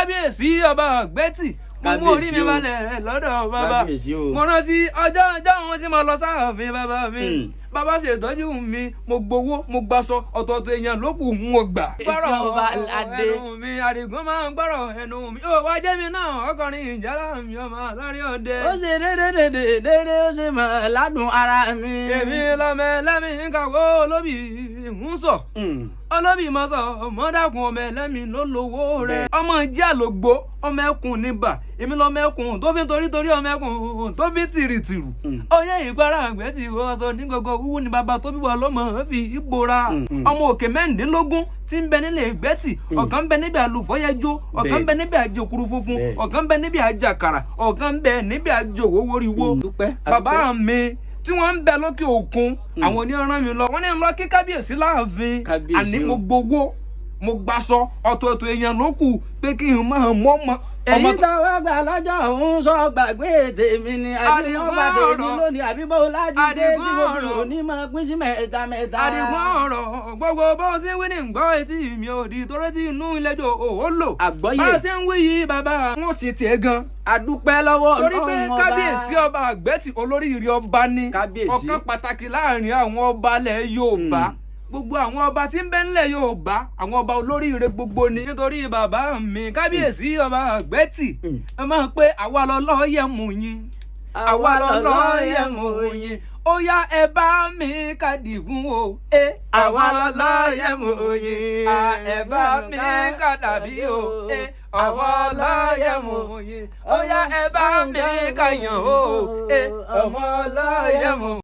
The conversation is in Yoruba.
Kabiesi Ogbeti mo mú orí mi balẹ̀ lọ́dọ̀ bàbá mo rántí ọjọ́ wọn tí mo lọ sáàfin bàbá mi bàbá ṣètọ́jú mi mo gbowó mo gbaṣọ ọ̀tọ̀ọ̀tọ̀ èèyàn ló kù ń gbà. gbọ́rọ̀ ọba adé ẹnu mi àdìgún máa ń gbọ́rọ̀ ẹnu mi ó wá jẹ́ mi náà ọkùnrin ìjálá mi ọmọ lórí òde. ó ṣe dédé ó ṣe mọ̀ ládùn ara mi. èmi lọmọ ẹlẹ́mì ń kàwé olóbì ń sọ olóbì mọ sọ mọ́dàkùn ọmọ ẹlẹ́mì ló lówó rẹ̀ ọmọ ìjẹ́ àlògbó ọmọ ẹkùn níbà èmi lọmọ ẹkùn tó fi torí ọmọ ẹkùn tó fi tìrìtìrù oyè ìgbára Ogbeti wọ́sọ ní gbogbo wúwú ni bàbá tó bí wà lọ́mọ fi ìbora ọmọ òkè mẹ́rìndínlógún tí ń bẹ nílé Ogbeti ọ̀kan ń bẹ níbi àlùfọ́yẹ́jọ́ ọ̀kan ń bẹ níbi àjòkúrú funfun ọ̀kan ń bẹ níbi àjàkàrà ọ̀kan ń bẹ níbi àjòwówóríwó bàbá mi tí wọ́n ń bẹ lókè òkun àwọn oníran mi lọ wọ́n ní lọ kí Kábíyèsí láàfin àní mo gbowó mo gbaṣọ ọ̀tọ̀ọ̀tọ̀ èèyàn ló kù pé kí n máa mọ́ ọmọ. èyí tó wá gbà lọ́jọ́ òun sọ gbàgbé tèmi ni àbí wọ́n gbà tèmi lónìí àbí bó láti ṣe tí gbogbo òní máa pín sí mẹ́ta. àdìgún ọ̀rọ̀ gbogbo bó ṣe ń wí ní gbọ́ etí mi ò di torí tí inú ìlẹ́jọ́ òwò lò. àgbọ́yé bá a ṣe ń wí yìí bàbá wọn ti tiẹ̀ gan. àdúpẹ́ lọ́wọ́ torí pé Kábíyèsí Ogbeti olóríire ọba ní ọ̀kan pàtàkì láàrin àwọn ọba ilẹ̀ Yorùbá gbogbo àwọn ọba tí ń bẹ nílẹ̀ Yorùbá àwọn ọba olóríire gbogbo ni nítorí bàbá mi Kábíyèsí Ogbeti ẹ máa pé àwa lọ́lọ́ yẹ mú yín àwa lọ́lọ́ yẹ mú yín ó yá ẹ bá mi kàdìgún o àwa lọ́lọ́ yẹ mú yín ẹ bá mi kàdàbí o àwa lọ́lọ́ yẹ mú yín ó yá ẹ bá mi kàyàn o àwa lọ́lọ́ yẹ mú.